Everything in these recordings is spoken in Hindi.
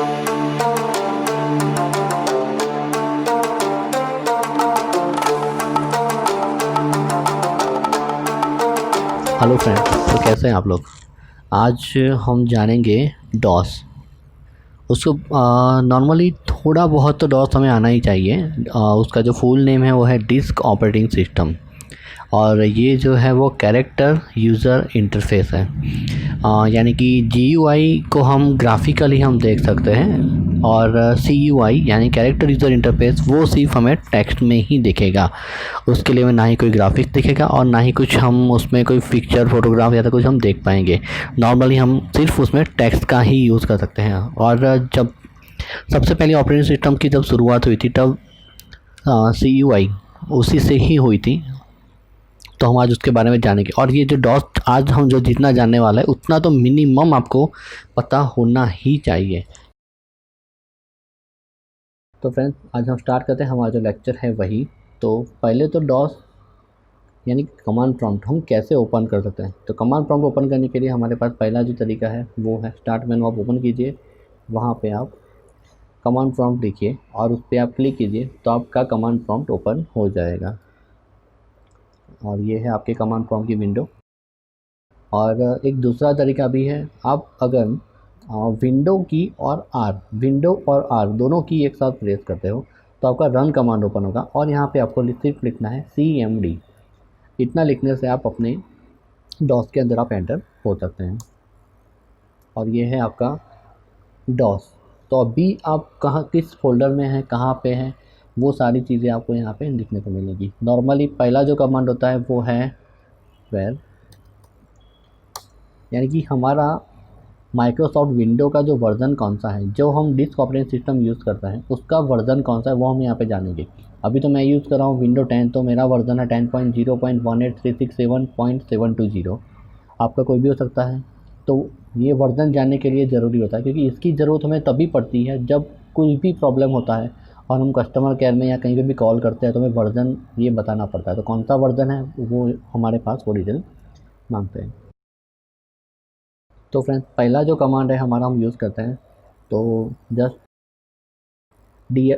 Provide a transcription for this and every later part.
हेलो फ्रेंड, तो कैसे हैं आप लोग। आज हम जानेंगे डॉस। उसको नॉर्मली थोड़ा बहुत तो डॉस हमें आना ही चाहिए। उसका जो फुल नेम है वो है डिस्क ऑपरेटिंग सिस्टम, और ये जो है वो कैरेक्टर यूज़र इंटरफेस है। यानी कि GUI को हम ग्राफिकली हम देख सकते हैं, और CUI यानी कैरेक्टर यूज़र इंटरफेस वो सिर्फ हमें टेक्स्ट में ही दिखेगा। उसके लिए हमें ना ही कोई ग्राफिक्स दिखेगा और ना ही कुछ हम उसमें कोई पिक्चर फोटोग्राफ या तो कुछ हम देख पाएंगे। नॉर्मली हम सिर्फ उसमें टेक्स्ट का ही यूज़ कर सकते हैं। और जब सबसे पहले ऑपरेटिंग सिस्टम की जब शुरुआत हुई थी तब CUI उसी से ही हुई थी। तो हम आज उसके बारे में जानेंगे। और ये जो डॉस आज हम जो जितना जानने वाला है उतना तो मिनिमम आपको पता होना ही चाहिए। तो फ्रेंड्स, आज हम स्टार्ट करते हैं हमारा जो लेक्चर है वही। तो पहले तो डॉस यानी कमांड प्रॉम्प्ट हम कैसे ओपन कर सकते हैं। तो कमांड प्रॉम्प्ट ओपन करने के लिए हमारे पास पहला जो तरीका है वो है स्टार्ट मेनू आप ओपन कीजिए, वहाँ पे आप कमांड प्रॉम्प्ट लिखिए और उस पर आप क्लिक कीजिए तो आपका कमांड प्रॉम्प्ट ओपन हो जाएगा। और ये है आपके कमांड प्रॉम्प्ट की विंडो। और एक दूसरा तरीका भी है, आप अगर विंडो और आर दोनों की एक साथ प्रेस करते हो तो आपका रन कमांड ओपन होगा, और यहाँ पे आपको सिर्फ लिखना है CMD। इतना लिखने से आप अपने डॉस के अंदर आप एंटर हो सकते हैं। और ये है आपका डॉस। तो अभी आप कहाँ किस फोल्डर में हैं, कहाँ पे हैं, वो सारी चीज़ें आपको यहाँ पे लिखने को मिलेगी। नॉर्मली पहला जो कमांड होता है वो है वेर, यानी कि हमारा माइक्रोसॉफ्ट विंडो का जो वर्ज़न कौन सा है, जो हम डिस्क ऑपरेटिंग सिस्टम यूज़ करता है उसका वर्ज़न कौन सा है वो हम यहाँ पे जानेंगे। अभी तो मैं यूज़ कर रहा हूँ विंडो 10, तो मेरा वर्ज़न है 10.0.18367.720। आपका कोई भी हो सकता है। तो ये वर्ज़न जानने के लिए ज़रूरी होता है, क्योंकि इसकी ज़रूरत हमें तभी पड़ती है जब कोई भी प्रॉब्लम होता है और हम कस्टमर केयर में या कहीं पे भी कॉल करते हैं तो हमें वर्ज़न ये बताना पड़ता है। तो कौन सा वर्ज़न है वो हमारे पास वो डिटेल मांगते हैं। तो फ्रेंड्स, पहला जो कमांड है हमारा हम यूज़ करते हैं तो जस्ट dir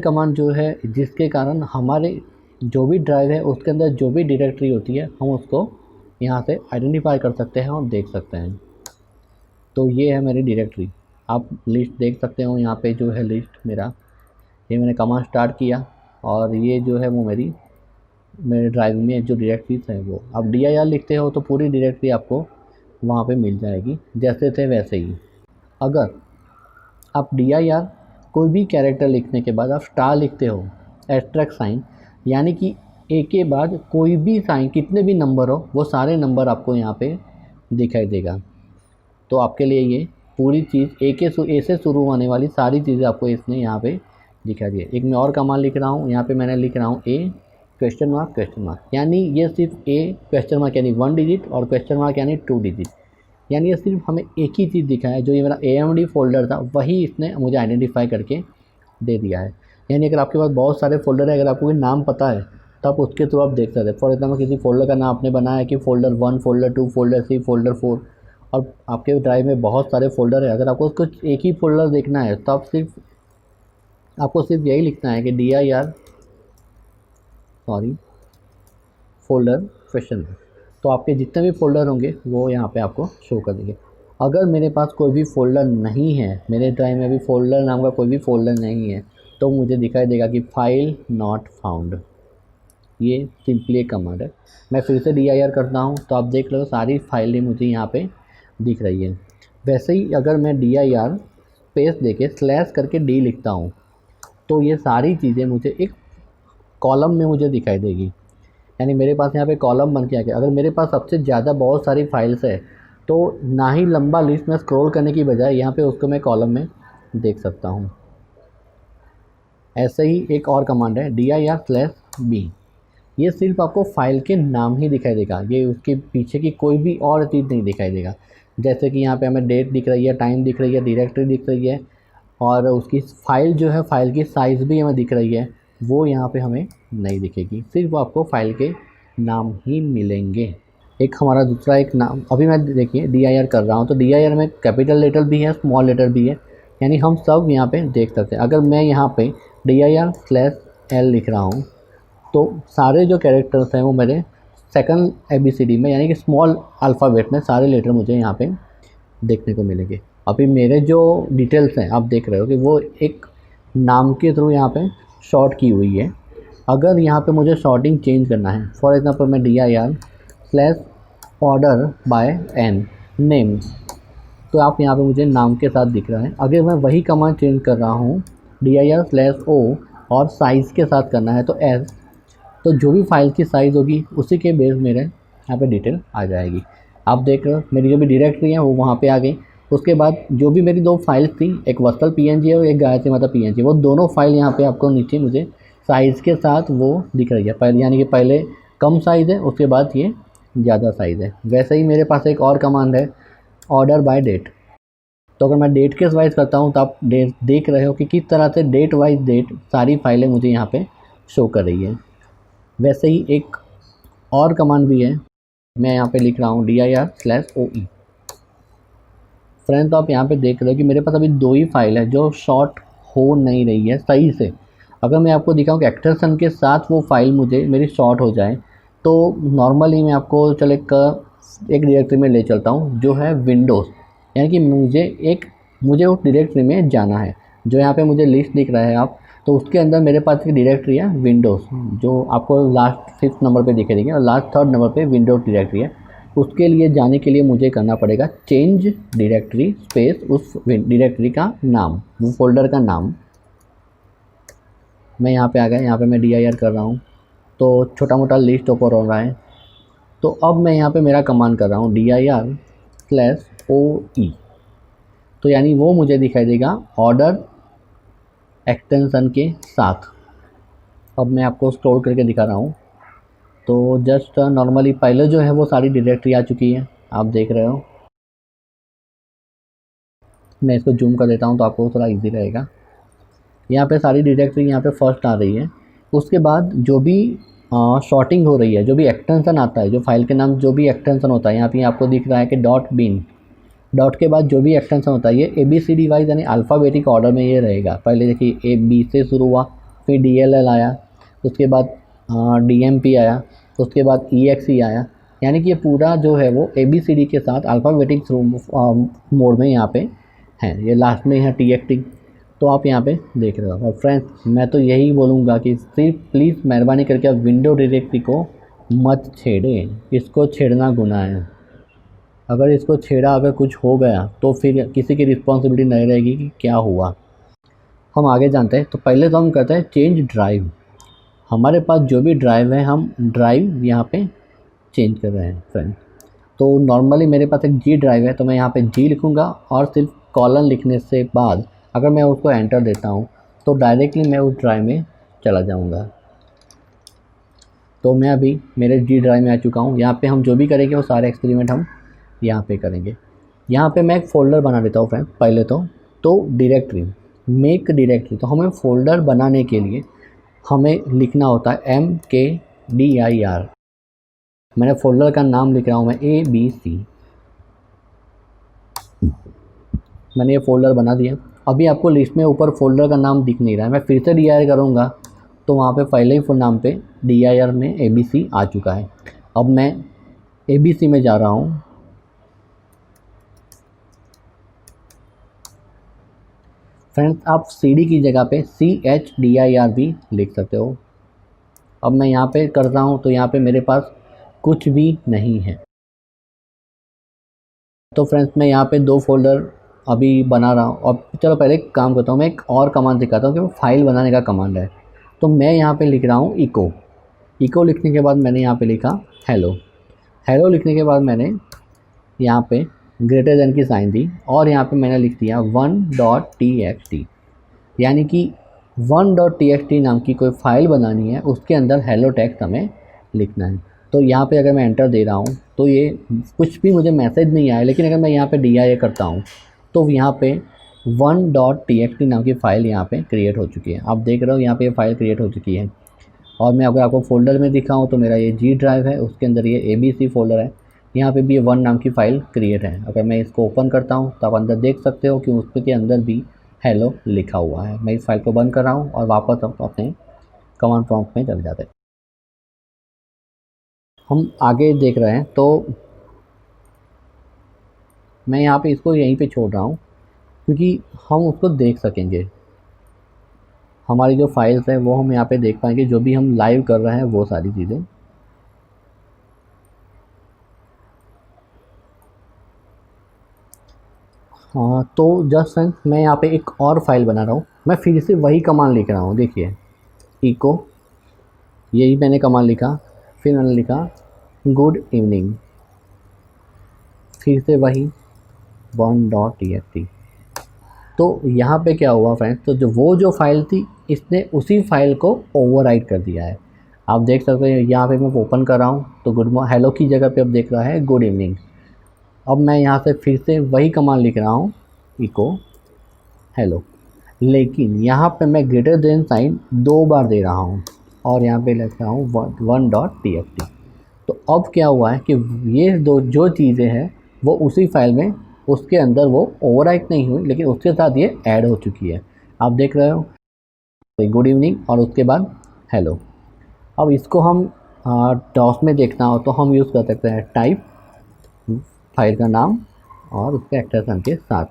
कमांड जो है, जिसके कारण हमारे जो भी ड्राइव है उसके अंदर जो भी डायरेक्टरी होती है हम उसको यहाँ से आइडेंटिफाई कर सकते हैं और देख सकते हैं। तो ये है मेरी डायरेक्टरी, आप लिस्ट देख सकते हो यहाँ पे जो है लिस्ट मेरा। ये मैंने कमांड स्टार्ट किया और ये जो है वो मेरे ड्राइव में जो डायरेक्टरीज है वो, आप dir लिखते हो तो पूरी डायरेक्टरी आपको वहाँ पे मिल जाएगी जैसे थे वैसे ही। अगर आप dir कोई भी कैरेक्टर लिखने के बाद आप स्टार लिखते हो, एस्ट्रिक साइन, यानी कि ए के बाद कोई भी साइन, कितने भी नंबर हो वो सारे नंबर आपको यहाँ पे दिखाई देगा। तो आपके लिए ये पूरी चीज़ ए से शुरू होने वाली सारी चीज़ें आपको इसने यहाँ पे दिखाई दी है। एक मैं और कमांड लिख रहा हूँ, यहाँ पे मैंने लिख रहा हूँ ए क्वेश्चन मार्क, यानी ये सिर्फ ए क्वेश्चन मार्क यानी 1 डिजिट और क्वेश्चन मार्क यानी 2 डिजिट, यानी ये सिर्फ हमें एक ही चीज़ दिखा है। जो ये मेरा AMD फ़ोल्डर था वही इसने मुझे आइडेंटिफाई करके दे दिया है। यानी अगर आपके पास बहुत सारे फ़ोल्डर है, अगर आपको कोई नाम पता है तो आप उसके थ्रू आप देख सकते हैं। फॉर एग्जाम्पल किसी फ़ोल्डर का नाम आपने बनाया कि फ़ोल्डर 1, फ़ोल्डर 2, फ़ोल्डर 3, फ़ोल्डर 4, और आपके ड्राइव में बहुत सारे फ़ोल्डर है। अगर आपको उसको एक ही फ़ोल्डर देखना है तो आपको सिर्फ यही लिखना है कि फ़ोल्डर क्वेश्चन। तो आपके जितने भी फ़ोल्डर होंगे वो यहाँ पे आपको शो कर देंगे। अगर मेरे पास कोई भी फ़ोल्डर नहीं है, मेरे ड्राइव में भी फ़ोल्डर नाम का कोई भी फ़ोल्डर नहीं है, तो मुझे दिखाई देगा कि फाइल नॉट फाउंड। ये सिंपली एक कमांड है। मैं फिर से dir करता हूँ तो आप देख लो सारी फाइलें मुझे यहाँ पे दिख रही है। वैसे ही अगर मैं dir स्पेस देके स्लैश करके d लिखता हूँ तो ये सारी चीज़ें मुझे एक कॉलम में मुझे दिखाई देगी। यानी मेरे पास यहाँ पे कॉलम बन के आ गया। अगर मेरे पास सबसे ज़्यादा बहुत सारी फाइल्स है तो ना ही लंबा लिस्ट में स्क्रॉल करने की बजाय यहाँ पे उसको मैं कॉलम में देख सकता हूँ। ऐसे ही एक और कमांड है dir/b। ये सिर्फ आपको फाइल के नाम ही दिखाई देगा, ये उसके पीछे की कोई भी और चीज़ नहीं दिखाई देगा। जैसे कि यहाँ पे हमें डेट दिख रही है, टाइम दिख रही है, डायरेक्टरी दिख रही है, और उसकी फ़ाइल जो है फ़ाइल की साइज़ भी हमें दिख रही है, वो यहाँ पे हमें नहीं दिखेगी। सिर्फ आपको फ़ाइल के नाम ही मिलेंगे। एक हमारा दूसरा एक नाम, अभी मैं देखिए DIR कर रहा हूँ तो DIR में कैपिटल लेटर भी है, स्मॉल लेटर भी है, यानी हम सब यहाँ पे देख सकते हैं। अगर मैं यहाँ पे DIR/L लिख रहा हूँ तो सारे जो कैरेक्टर्स हैं वो मेरे सेकंड ABCD में यानी कि स्मॉल अल्फ़ाबेट में सारे लेटर मुझे यहाँ पे देखने को मिलेंगे। अभी मेरे जो डिटेल्स हैं आप देख रहे हो कि वो एक नाम के थ्रू यहाँ पे शॉर्ट की हुई है। अगर यहाँ पे मुझे शॉर्टिंग चेंज करना है, फॉर एग्ज़ाम्पल मैं DIR/order by n नेम, तो आप यहाँ पे मुझे नाम के साथ दिख रहा है। अगर मैं वही कमांड चेंज कर रहा हूँ DIR/o और साइज़ के साथ करना है तो s, तो जो भी फाइल की साइज़ होगी उसी के बेस मेरे यहाँ पे डिटेल आ जाएगी। आप देख रहे हो मेरी जो भी डायरेक्टरी है वो वहाँ पे आ गई। उसके बाद जो भी मेरी दो फाइल्स थी, एक वत्सल PNG और एक गायत्री माता PNG, वो दोनों फाइल यहाँ पे आपको नीचे मुझे साइज़ के साथ वो दिख रही है। पहले यानी कि पहले कम साइज़ है, उसके बाद ये ज़्यादा साइज़ है। वैसे ही मेरे पास एक और कमांड है ऑर्डर बाय डेट। तो अगर मैं डेट के वाइज करता हूँ तो आप डेट देख रहे हो कि किस तरह से डेट वाइज डेट सारी फाइलें मुझे यहाँ पे शो कर रही है। वैसे ही एक और कमांड भी है, मैं यहाँ पे लिख रहा हूँ DIR/OE। फ्रेंड तो आप यहाँ पे देख रहे हो कि मेरे पास अभी दो ही फाइल है जो शॉर्ट हो नहीं रही है सही से। अगर मैं आपको दिखाऊँ कि एक्सटेंशन के साथ वो फाइल मुझे मेरी शॉर्ट हो जाए तो नॉर्मली मैं आपको चलो एक डायरेक्टरी में ले चलता हूँ जो है विंडोज़, यानी कि मुझे उस डायरेक्टरी में जाना है। जो यहाँ पे मुझे लिस्ट दिख रहा है आप, तो उसके अंदर मेरे पास एक डायरेक्टरी है विंडोज़, जो आपको लास्ट 5th नंबर पे दिखाई देगी और लास्ट 3rd नंबर पे विंडोज़ डायरेक्टरी है। उसके लिए जाने के लिए मुझे करना पड़ेगा चेंज डायरेक्टरी स्पेस उस डायरेक्टरी का नाम, वो फोल्डर का नाम। मैं यहाँ पे आ गया, यहाँ पे मैं DIR कर रहा हूँ तो छोटा मोटा लिस्ट ओपन हो रहा है। तो अब मैं यहाँ पे मेरा कमांड कर रहा हूँ DIR/OE, तो यानी वो मुझे दिखाई देगा ऑर्डर एक्सटेंशन के साथ। अब मैं आपको स्क्रॉल करके दिखा रहा हूँ तो जस्ट नॉर्मली पहले जो है वो सारी डायरेक्टरी आ चुकी है, आप देख रहे हो। मैं इसको जूम कर देता हूँ तो आपको थोड़ा इजी रहेगा। यहाँ पे सारी डायरेक्टरी यहाँ पे फर्स्ट आ रही है। उसके बाद जो भी शॉर्टिंग हो रही है, जो भी एक्सटेंशन आता है, जो फाइल के नाम जो भी एक्सटेंशन होता है, यहाँ पे आपको दिख रहा है कि .bin, डॉट के बाद जो भी एक्सटेंशन होता है ये ABCD वाइज यानी अल्फ़ाबेटिक ऑर्डर में ये रहेगा। पहले देखिए AB से शुरू हुआ, फिर DLL आया, उसके बाद DMP आया, उसके बाद EXE आया, यानी कि ये पूरा जो है वो ABCD के साथ अल्फ़ाबेटिक मोड में यहाँ पे है। ये लास्ट में है TXT, तो आप यहाँ पे देख रहे हो। और फ्रेंड्स मैं तो यही बोलूँगा कि सिर्फ प्लीज़ मेहरबानी करके आप विंडो डायरेक्टरी को मत छेड़ें, इसको छेड़ना गुनाह है। अगर इसको छेड़ा, अगर कुछ हो गया तो फिर किसी की रिस्पॉन्सिबिलिटी नहीं रहेगी कि क्या हुआ। हम आगे जानते हैं। तो पहले तो हम करते हैं चेंज ड्राइव। हमारे पास जो भी ड्राइव है हम ड्राइव यहाँ पे चेंज कर रहे हैं फ्रेंड। तो नॉर्मली मेरे पास एक G ड्राइव है तो मैं यहाँ पे G लिखूँगा और सिर्फ कॉलन लिखने से बाद अगर मैं उसको एंटर देता हूँ तो डायरेक्टली मैं उस ड्राइव में चला जाऊँगा। तो मैं अभी मेरे G ड्राइव में आ चुका हूँ। यहाँ पे हम जो भी करेंगे वो सारे एक्सपेरिमेंट हम यहाँ पे करेंगे। यहाँ पे मैं एक फ़ोल्डर बना देता हूँ फ्रेंड। पहले तो डायरेक्टरी, मेक डायरेक्टरी। तो हमें फ़ोल्डर बनाने के लिए हमें लिखना होता है MKDIR। मैंने फ़ोल्डर का नाम लिख रहा हूँ मैं ABC। मैंने ये फ़ोल्डर बना दिया। अभी आपको लिस्ट में ऊपर फ़ोल्डर का नाम दिख नहीं रहा है। मैं फिर से DIR करूँगा तो वहाँ पे पहले ही नाम पे DIR में ABC आ चुका है। अब मैं ABC में जा रहा हूँ। फ्रेंड्स आप CD की जगह पे CHDIR भी लिख सकते हो। अब मैं यहाँ पे करता हूँ तो यहाँ पे मेरे पास कुछ भी नहीं है। तो फ्रेंड्स मैं यहाँ पे दो फोल्डर अभी बना रहा हूँ। अब चलो पहले एक काम करता हूँ, मैं एक और कमांड दिखाता हूँ कि वो फाइल बनाने का कमांड है। तो मैं यहाँ पे लिख रहा हूँ इको लिखने के बाद मैंने यहाँ पे लिखा हेलो लिखने के बाद मैंने यहाँ पे ग्रेटर देन की साइन दी और यहाँ पे मैंने लिख दिया 1.txt, यानी कि 1.txt नाम की कोई फाइल बनानी है, उसके अंदर हेलो टेक्स्ट हमें लिखना है। तो यहाँ पे अगर मैं एंटर दे रहा हूँ तो ये कुछ भी मुझे मैसेज नहीं आया, लेकिन अगर मैं यहाँ पे DIR करता हूँ तो यहाँ पे 1.txt नाम की फ़ाइल यहाँ पे क्रिएट हो चुकी है। आप देख रहे हो यहाँ पे ये फ़ाइल क्रिएट हो चुकी है। और मैं अगर आपको फ़ोल्डर में दिखाऊँ तो मेरा ये G ड्राइव है, उसके अंदर ये ABC फ़ोल्डर है। यहाँ पे भी ये 1 नाम की फ़ाइल क्रिएट है। अगर मैं इसको ओपन करता हूँ तो आप अंदर देख सकते हो कि उसके के अंदर भी हेलो लिखा हुआ है। मैं इस फाइल को बंद कर रहा हूँ और वापस हम अपने कमांड प्रॉम्प्ट में चले जाते हैं। हम आगे देख रहे हैं तो मैं यहाँ पे इसको यहीं पे छोड़ रहा हूँ क्योंकि हम उसको देख सकेंगे। हमारी जो फाइल्स हैं वो हम यहाँ पे देख पाएंगे, जो भी हम लाइव कर रहे हैं वो सारी चीज़ें। हाँ, तो जस्ट फ्रेंड मैं यहाँ पे एक और फाइल बना रहा हूँ। मैं फिर से वही कमांड लिख रहा हूँ, देखिए इको, यही मैंने कमांड लिखा, फिर मैंने लिखा गुड इवनिंग, फिर से वही 1.txt। तो यहाँ पे क्या हुआ फ्रेंड्स, तो जो फाइल थी इसने उसी फाइल को ओवरराइट कर दिया है। आप देख सकते हैं यहाँ पे मैं ओपन कर रहा हूँ तो हेलो की जगह पे अब देख रहा है गुड इवनिंग। अब मैं यहाँ से फिर से वही कमांड लिख रहा हूँ, इको हेलो, लेकिन यहाँ पे मैं ग्रेटर देन साइन 2 बार दे रहा हूँ और यहाँ पे लिख रहा हूँ 1.txt। तो अब क्या हुआ है कि ये दो जो चीज़ें हैं वो उसी फाइल में, उसके अंदर वो ओवरराइट नहीं हुई, लेकिन उसके साथ ये ऐड हो चुकी है। आप देख रहे हो गुड इवनिंग और उसके बाद हेलो। अब इसको हम डॉस में देखना हो तो हम यूज़ कर सकते हैं टाइप, फाइल का नाम और उसके एक्सटेंशन के साथ।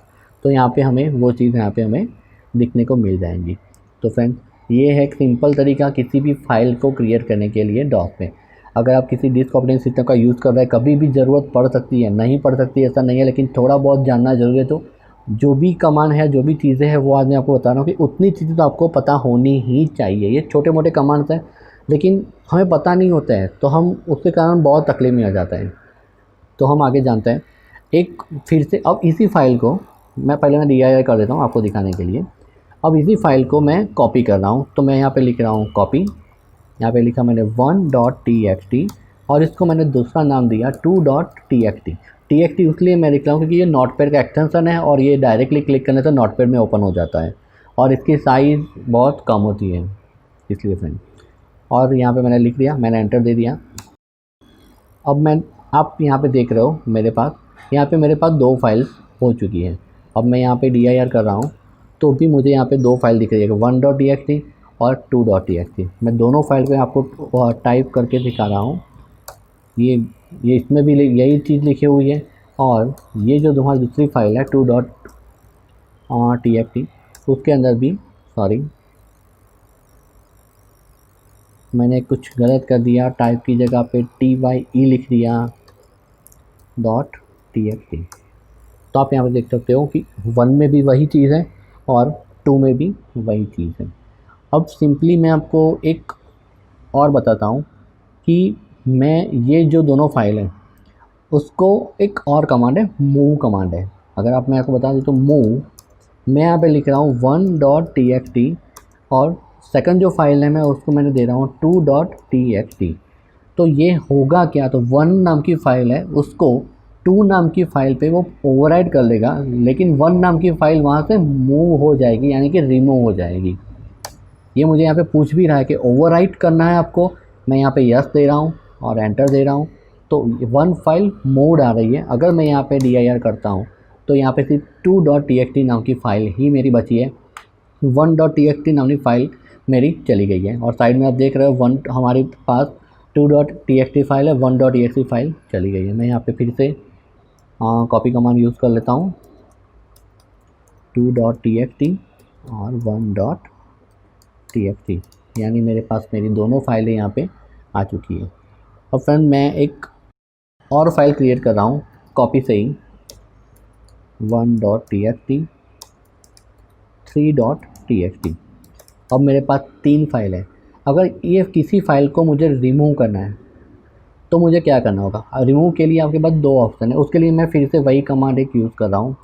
तो यहाँ पे हमें वो चीज़ यहाँ पे हमें दिखने को मिल जाएंगी। तो फ्रेंड्स ये है एक सिंपल तरीका किसी भी फाइल को क्रिएट करने के लिए डॉस में। अगर आप किसी डिस्क ऑपरेटिंग सिस्टम का यूज़ कर रहे हैं, कभी भी ज़रूरत पड़ सकती है, नहीं पड़ सकती ऐसा नहीं है, लेकिन थोड़ा बहुत जानना ज़रूरी है। तो जो भी कमांड है, जो भी चीज़ें हैं, वो आज मैं आपको बता रहा हूँ कि उतनी चीज़ें तो आपको पता होनी ही चाहिए। ये छोटे मोटे कमांड्स हैं लेकिन हमें पता नहीं होता है तो हम उसके कारण बहुत तकलीफ में आ जाता है। तो हम आगे जानते हैं एक फिर से। अब इसी फाइल को मैं DIR कर देता हूँ आपको दिखाने के लिए। अब इसी फाइल को मैं कॉपी कर रहा हूँ, तो मैं यहाँ पे लिख रहा हूँ कॉपी, यहाँ पे लिखा मैंने 1.txt और इसको मैंने दूसरा नाम दिया 2.txt। txt इसलिए मैं लिख रहा हूँ क्योंकि ये नोटपैड का एक्सटेंशन है और ये डायरेक्टली क्लिक करने से नोटपैड में ओपन हो जाता है और इसकी साइज़ बहुत कम होती है, इसलिए फ्रेंड। और यहाँ पे मैंने लिख दिया, मैंने एंटर दे दिया। अब आप यहाँ पे देख रहे हो यहाँ पे मेरे पास 2 फाइल्स हो चुकी हैं। अब मैं यहाँ पे DIR कर रहा हूँ तो भी मुझे यहाँ पे 2 फाइल दिख रही है, 1.txt और 2.txt। मैं दोनों फाइल पे आपको टाइप करके दिखा रहा हूँ। ये इसमें भी यही चीज़ लिखी हुई है और ये जो तुम्हारी दूसरी फाइल है 2.txt उसके अंदर भी, सॉरी मैंने कुछ गलत कर दिया, टाइप की जगह पे TYE लिख दिया .txt। तो आप यहाँ पे देख सकते हो कि 1 में भी वही चीज़ है और 2 में भी वही चीज़ है। अब सिंपली मैं आपको एक और बताता हूँ कि मैं ये जो दोनों फाइल हैं उसको एक और कमांड है, मूव कमांड है। अगर आप मैं आपको बता दूँ तो मूव, मैं यहाँ पे लिख रहा हूँ 1.txt और सेकंड जो फाइल है मैं उसको मैंने दे रहा हूँ 2.txt। तो ये होगा क्या, तो 1 नाम की फ़ाइल है उसको 2 नाम की फ़ाइल पे वो ओवरराइट कर लेगा, लेकिन 1 नाम की फ़ाइल वहाँ से मूव हो जाएगी, यानी कि रिमूव हो जाएगी। ये मुझे यहाँ पे पूछ भी रहा है कि ओवरराइट करना है आपको, मैं यहाँ पे यस दे रहा हूँ और एंटर दे रहा हूँ। तो 1 फाइल मूव आ रही है। अगर मैं यहाँ पे DIR करता हूँ तो यहाँ पे सिर्फ 2.txt नाम की फ़ाइल ही मेरी बची है, 1.txt नाम की फ़ाइल मेरी चली गई है। और साइड में आप देख रहे हो हमारे पास 2.txt फाइल है, 1.exe फाइल चली गई है। मैं यहाँ पे फिर से कॉपी कमांड यूज़ कर लेता हूँ 2.txt और 1.txt, यानी मेरे पास मेरी दोनों फाइलें यहाँ पे आ चुकी है। और फ्रेंड मैं एक और फाइल क्रिएट कर रहा हूँ कॉपी से ही, 1.txt 3.txt। अब मेरे पास 3 फाइल है। अगर ये किसी फाइल को मुझे रिमूव करना है तो मुझे क्या करना होगा। रिमूव के लिए आपके पास 2 ऑप्शन है, उसके लिए मैं फिर से वही कमांड एक यूज़ कर रहा हूँ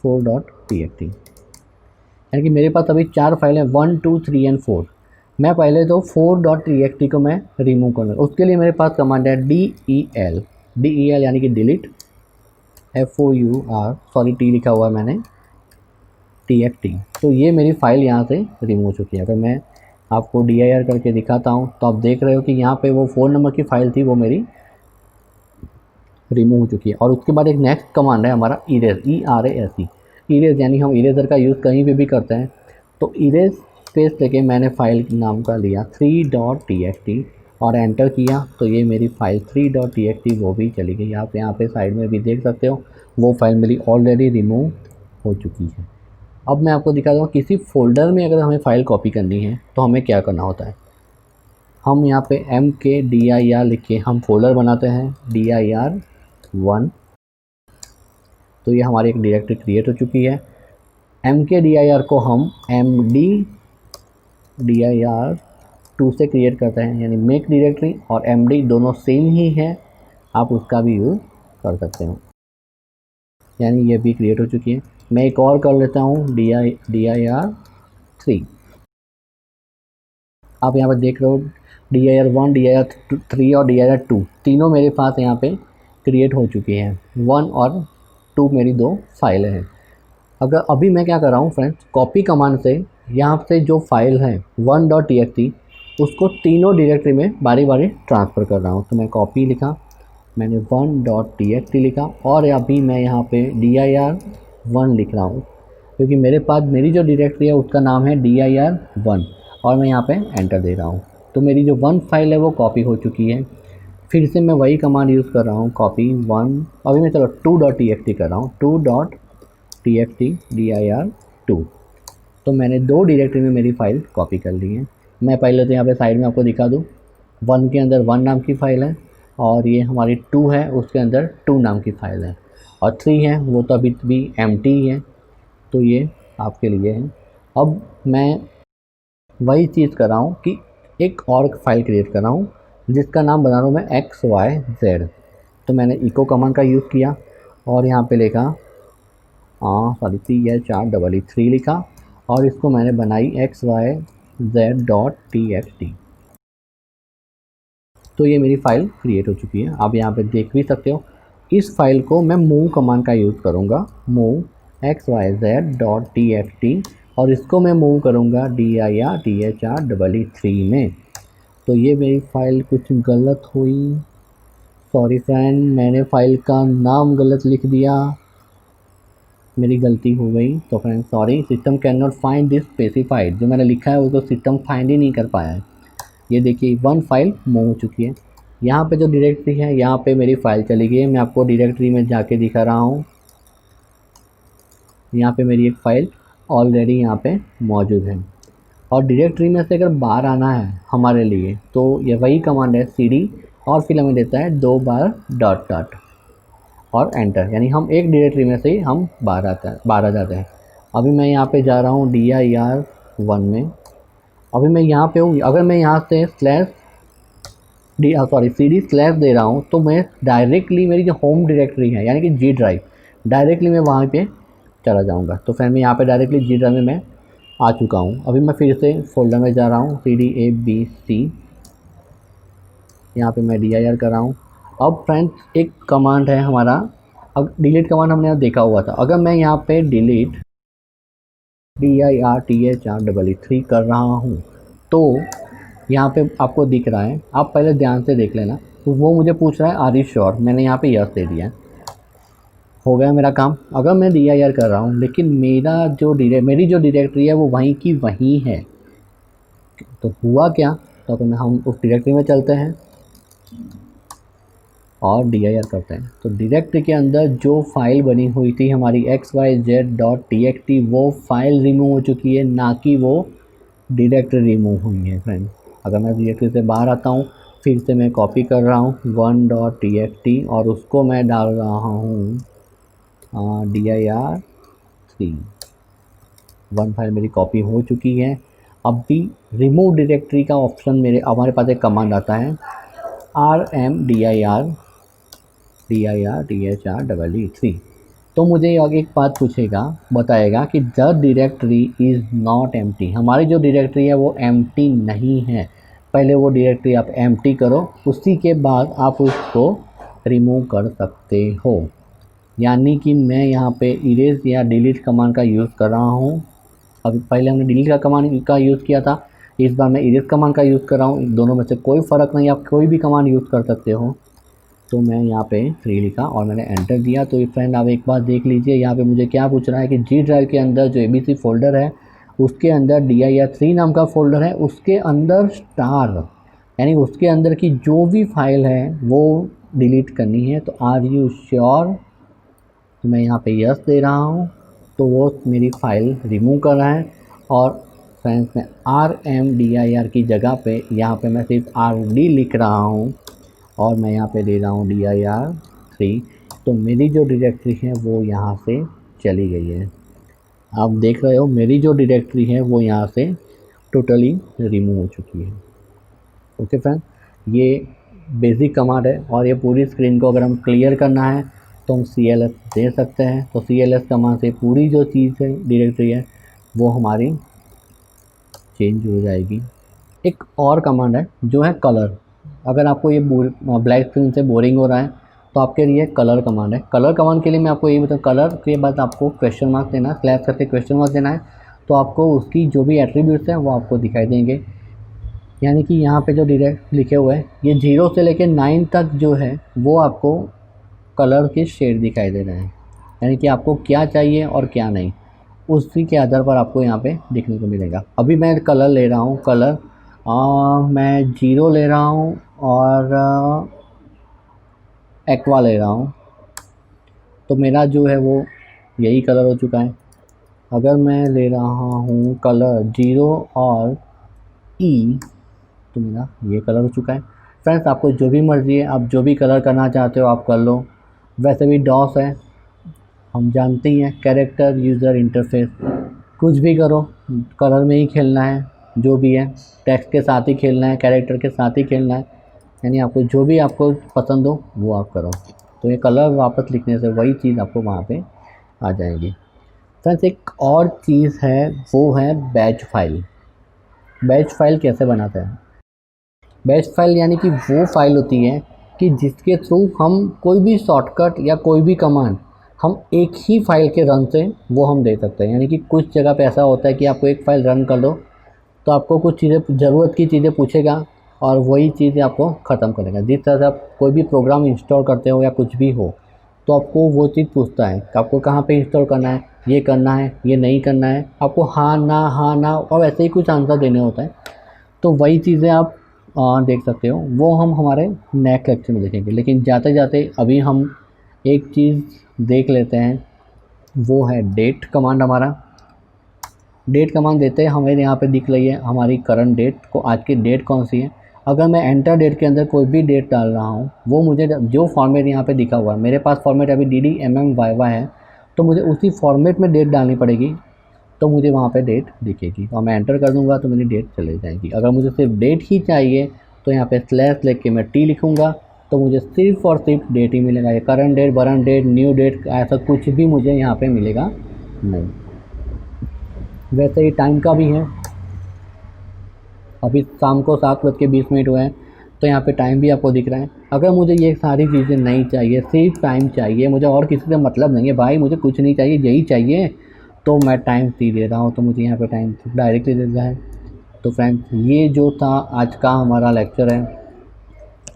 4.txt, यानी कि मेरे पास अभी 4 फाइल है 1, 2, 3 और 4। मैं पहले तो 4.txt को मैं रिमूव करूँगा। उसके लिए मेरे पास कमांड है del यानी कि डिलीट, FOUR, सॉरी T लिखा हुआ है मैंने, TXT। तो ये मेरी फ़ाइल यहाँ से रिमूव हो चुकी है। अगर मैं आपको dir करके दिखाता हूँ, तो आप देख रहे हो कि यहाँ पे वो 4 नंबर की फ़ाइल थी वो मेरी रिमूव हो चुकी है। और उसके बाद एक नेक्स्ट कमांड है हमारा इरेज, ERASE। इरेज यानी हम इरेजर का यूज़ कहीं पे भी करते हैं। तो इरेज स्पेस लेके मैंने फ़ाइल नाम का लिया 3.txt और एंटर किया, तो ये मेरी फ़ाइल 3.txt वो भी चली गई। आप यहाँ पे साइड में भी देख सकते हो वो फ़ाइल मेरी ऑलरेडी रिमूव हो चुकी है। अब मैं आपको दिखाता हूँ किसी फ़ोल्डर में अगर हमें फ़ाइल कॉपी करनी है तो हमें क्या करना होता है। हम यहाँ पे mkdir लिख के हम फोल्डर बनाते हैं dir1। तो ये हमारी एक डायरेक्टरी क्रिएट हो चुकी है। mkdir को हम mkdir2 से क्रिएट करते हैं, यानी मेक डायरेक्टरी और md दोनों सेम ही है, आप उसका भी यूज़ कर सकते हो। यानी ये भी क्रिएट हो चुकी है। मैं एक और कर लेता हूँ dir3। आप यहाँ पर देख रहे हो dir1, dir3 और dir2 तीनों मेरे पास यहाँ पे क्रिएट हो चुकी हैं। 1 और 2 मेरी 2 फाइलें हैं। अगर अभी मैं क्या कर रहा हूँ फ्रेंड्स, कॉपी कमांड से यहाँ से जो फाइल है 1.txt उसको तीनों डायरेक्टरी में बारी बारी ट्रांसफ़र कर रहा हूँ। तो मैं कॉपी लिखा, मैंने 1.txt लिखा और अभी मैं यहाँ पे dir1 लिख रहा हूँ, क्योंकि मेरे पास मेरी जो डायरेक्टरी है उसका नाम है dir1 और मैं यहाँ पे एंटर दे रहा हूँ। तो मेरी जो 1 फाइल है वो कॉपी हो चुकी है। फिर से मैं वही कमांड यूज़ कर रहा हूँ, कॉपी 1, अभी मैं चलो 2.txt कर रहा हूँ, 2.txt dir2। तो मैंने 2 डायरेक्टरी में मेरी फ़ाइल कॉपी कर ली है। मैं पहले तो यहाँ पे साइड में आपको दिखा दूँ, 1 के अंदर 1 नाम की फ़ाइल है और ये हमारी 2 है उसके अंदर 2 नाम की फ़ाइल है और 3 है वो तो अभी भी एम्प्टी ही है। तो ये आपके लिए है। अब मैं वही चीज़ कर रहा हूँ कि एक और फाइल क्रिएट कर रहा हूँ जिसका नाम बना रहा हूँ मैं XYZ। तो मैंने इको कमांड का यूज़ किया और यहाँ पे लिखा CH3 लिखा और इसको मैंने बनाई XYZ.txt। तो ये मेरी फ़ाइल क्रिएट हो चुकी है। आप यहाँ पे देख भी सकते हो। इस फाइल को मैं मूव कमांड का यूज़ करूँगा, मूव XYZ.txt और इसको मैं मूव करूँगा dir3 में। तो ये मेरी फ़ाइल कुछ गलत हुई, सॉरी फ्रेंड, मैंने फ़ाइल का नाम गलत लिख दिया, मेरी गलती हो गई। तो friend sorry, system can not find this specified, जो मैंने लिखा है वो तो सिस्टम फाइंड ही नहीं कर पाया है। ये देखिए 1 फाइल मूव हो चुकी है। यहाँ पे जो डायरेक्टरी है यहाँ पे मेरी फ़ाइल चली गई है। मैं आपको डायरेक्टरी में जाके दिखा रहा हूँ, यहाँ पे मेरी एक फ़ाइल ऑलरेडी यहाँ पे मौजूद है। और डायरेक्टरी में से अगर बाहर आना है हमारे लिए तो ये वही कमांड है cd और फिर हमें देता है 2 बार डॉट और एंटर, यानी हम एक डायरेक्टरी में से ही हम बाहर आ जाते हैं। अभी मैं यहाँ पे जा रहा हूँ dir1 में। अभी मैं यहाँ पे हूँ, अगर मैं यहाँ से cd स्लैश दे रहा हूँ तो मैं डायरेक्टली मेरी जो होम डायरेक्टरी है यानी कि जी ड्राइव, डायरेक्टली मैं वहाँ पे चला जाऊँगा। तो फ्रेंड मैं यहाँ पे डायरेक्टली जी ड्राइव में मैं आ चुका हूँ। अभी मैं फिर से फोल्डर में जा रहा हूँ cd यहाँ पे मैं dir कर रहा हूँ। अब फ्रेंड्स एक कमांड है हमारा, अब डिलीट कमांड हमने देखा हुआ था। अगर मैं यहाँ पे डिलीट dir3 कर रहा हूँ तो यहाँ पे आपको दिख रहा है, आप पहले ध्यान से देख लेना। तो वो मुझे पूछ रहा है आर यू श्योर, मैंने यहाँ पे यस दे दिया, हो गया मेरा काम। अगर मैं dir कर रहा हूँ लेकिन मेरी जो डायरेक्टरी है वो वहीं की वहीं है, तो हुआ क्या, तो हम उस डायरेक्टरी में चलते हैं और dir करते हैं। तो डायरेक्टरी के अंदर जो फाइल बनी हुई थी हमारी XYZ.txt वो फाइल रिमूव हो चुकी है, ना कि वो डायरेक्टरी रिमूव हुई है फ्रेंड्स। अगर मैं डायरेक्टरी से बाहर आता हूँ, फिर से मैं कॉपी कर रहा हूँ 1.txt और उसको मैं डाल रहा हूँ dir3। 1 फाइल मेरी कॉपी हो चुकी है। अब भी रिमूव डायरेक्टरी का ऑप्शन हमारे पास एक कमांड आता है rmdir dir3। तो मुझे एक बात पूछेगा, बताएगा कि the directory is not empty, हमारी जो डायरेक्टरी है वो एम्प्टी नहीं है। पहले वो डायरेक्टरी आप एम्प्टी करो, उसी के बाद आप उसको रिमूव कर सकते हो। यानी कि मैं यहाँ पे इरेज या डिलीट कमांड का यूज़ कर रहा हूँ। अभी पहले हमने डिलीट का कमांड का यूज़ किया था, इस बार मैं इरेज कमांड का यूज़ कर रहा हूँ, दोनों में से कोई फ़र्क नहीं, आप कोई भी कमांड यूज़ कर सकते हो। तो मैं यहाँ पे 3 लिखा और मैंने एंटर दिया। तो ये फ्रेंड आप एक बार देख लीजिए, यहाँ पे मुझे क्या पूछ रहा है कि जी ड्राइव के अंदर जो ABC फ़ोल्डर है उसके अंदर dir3 नाम का फ़ोल्डर है, उसके अंदर स्टार यानी उसके अंदर की जो भी फाइल है वो डिलीट करनी है। तो आर यू श्योर? तो मैं यहाँ पे यस दे रहा हूँ, तो वो मेरी फ़ाइल रिमूव कर रहा है। और फ्रेंड्स मैं RMDIR की जगह पे यहाँ पे मैं सिर्फ RD लिख रहा हूँ और मैं यहाँ पे दे रहा हूँ dir3। तो मेरी जो डायरेक्टरी है वो यहाँ से चली गई है। आप देख रहे हो मेरी जो डायरेक्टरी है वो यहाँ से टोटली रिमूव हो चुकी है। ओके फ्रेंड, ये बेसिक कमांड है और ये पूरी स्क्रीन को अगर हम क्लियर करना है तो हम CLS दे सकते हैं। तो CLS कमांड से पूरी जो चीज़ है डायरेक्टरी है वो हमारी चेंज हो जाएगी। एक और कमांड है जो है कलर। अगर आपको ये ब्लैक स्क्रीन से बोरिंग हो रहा है तो आपके लिए कलर कमांड है। कलर कमांड के लिए मैं आपको ये बताऊँ, कलर के बाद आपको क्वेश्चन मार्क देना है, स्लैश करके क्वेश्चन मार्क देना है, तो आपको उसकी जो भी एट्रीब्यूट्स हैं वो आपको दिखाई देंगे। यानी कि यहाँ पे जो डायरेक्ट लिखे हुए हैं ये 0 से लेकर 9 तक जो है वो आपको कलर के शेड दिखाई दे रहे हैं, यानी कि आपको क्या चाहिए और क्या नहीं, उसी के आधार पर आपको यहाँ पे देखने को मिलेगा। अभी मैं कलर ले रहा हूँ, कलर मैं 0 ले रहा हूँ और एक्वा ले रहा हूँ, तो मेरा जो है वो यही कलर हो चुका है। अगर मैं ले रहा हूँ कलर 0 और E, तो मेरा ये कलर हो चुका है। फ्रेंड्स आपको जो भी मर्ज़ी है, आप जो भी कलर करना चाहते हो आप कर लो। वैसे भी डॉस है, हम जानते ही हैं, कैरेक्टर यूज़र इंटरफेस, कुछ भी करो कलर में ही खेलना है, जो भी है टेक्स्ट के साथ ही खेलना है, कैरेक्टर के साथ ही खेलना है, यानी आपको जो भी आपको पसंद हो वो आप करो। तो ये कलर वापस लिखने से वही चीज़ आपको वहाँ पे आ जाएगी। फ्रेंड्स एक और चीज़ है वो है बैच फाइल। बैच फाइल कैसे बनाते हैं? बैच फाइल यानी कि वो फाइल होती है कि जिसके थ्रू हम कोई भी शॉर्टकट या कोई भी कमांड हम एक ही फाइल के रन से वो हम दे सकते हैं। यानी कि कुछ जगह पे ऐसा होता है कि आपको एक फ़ाइल रन कर दो तो आपको कुछ चीज़ें ज़रूरत की चीज़ें पूछेगा और वही चीज़ें आपको ख़त्म करेगा। जिस तरह से आप कोई भी प्रोग्राम इंस्टॉल करते हो या कुछ भी हो तो आपको वो चीज़ पूछता है कि आपको कहाँ पे इंस्टॉल करना है, ये करना है, ये नहीं करना है, आपको हाँ ना और ऐसे ही कुछ आंसर देने होता है। तो वही चीज़ें आप देख सकते हो, वो हम हमारे नेक्स्ट लेक्चर में देखेंगे। लेकिन जाते जाते अभी हम एक चीज़ देख लेते हैं, वो है डेट कमांड। हमारा डेट कमांड देते हैं, हमें यहाँ पे दिख रही है हमारी करंट डेट को, आज की डेट कौन सी है। अगर मैं एंटर डेट के अंदर कोई भी डेट डाल रहा हूँ वो मुझे जो फॉर्मेट यहाँ पे दिखा हुआ है, मेरे पास फॉर्मेट अभी DDMMYY है, तो मुझे उसी फॉर्मेट में डेट डालनी पड़ेगी, तो मुझे वहाँ पे डेट दिखेगी। और मैं एंटर कर दूँगा तो मेरी डेट चले जाएगी। अगर मुझे सिर्फ डेट ही चाहिए तो यहाँ पे स्लैश लेके मैं T लिखूँगा तो मुझे सिर्फ और सिर्फ डेट ही मिलेगा। ये करंट डेट, बरंट डेट, न्यू डेट ऐसा कुछ भी मुझे यहाँ पे मिलेगा नहीं। वैसे ही टाइम का भी है, अभी शाम को 7:20 हुए हैं तो यहाँ पे टाइम भी आपको दिख रहा है। अगर मुझे ये सारी चीज़ें नहीं चाहिए, सिर्फ टाइम चाहिए, मुझे और किसी से मतलब नहीं है भाई, मुझे कुछ नहीं चाहिए यही चाहिए, तो मैं टाइम सी दे रहा हूँ, तो मुझे यहाँ पे टाइम डायरेक्टली दे रहा है। तो फ्रेंड्स ये जो था आज का हमारा लेक्चर है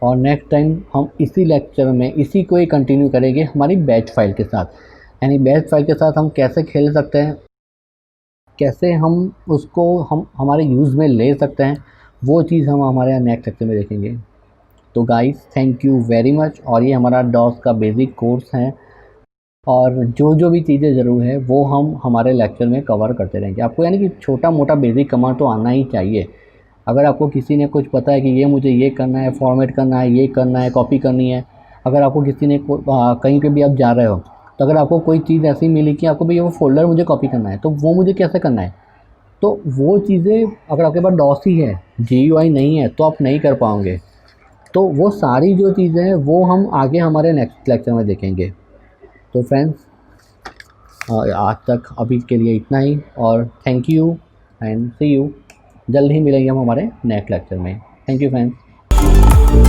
और नेक्स्ट टाइम हम इसी लेक्चर में इसी को ही कंटिन्यू करेंगे हमारी बैच फाइल के साथ। यानी बैच फाइल के साथ हम कैसे खेल सकते हैं, कैसे हम उसको हम हमारे यूज़ में ले सकते हैं, वो चीज़ हम हमारे नेक्स्ट लेक्चर में देखेंगे। तो guys thank you very much. और ये हमारा डॉस का बेसिक कोर्स है और जो भी चीज़ें ज़रूर है वो हम हमारे लेक्चर में कवर करते रहेंगे आपको। यानी कि छोटा मोटा बेसिक कमांड तो आना ही चाहिए। अगर आपको किसी ने कुछ पता है कि ये मुझे ये करना है, फॉर्मेट करना है, ये करना है, कॉपी करनी है, अगर आपको किसी ने कहीं पे भी आप जा रहे हो तो अगर आपको कोई चीज़ ऐसी मिली कि आपको भैया वो फ़ोल्डर मुझे कॉपी करना है, तो वो मुझे कैसे करना है, तो वो चीज़ें अगर आपके पास डॉस ही है, GUI नहीं है, तो आप नहीं कर पाओगे। तो वो सारी जो चीज़ें हैं वो हम आगे हमारे नेक्स्ट लेक्चर में देखेंगे। तो फ्रेंड्स आज तक अभी के लिए इतना ही और thank you and see you. जल्द ही मिलेंगे हम हमारे नेक्स्ट लेक्चर में। Thank you friends.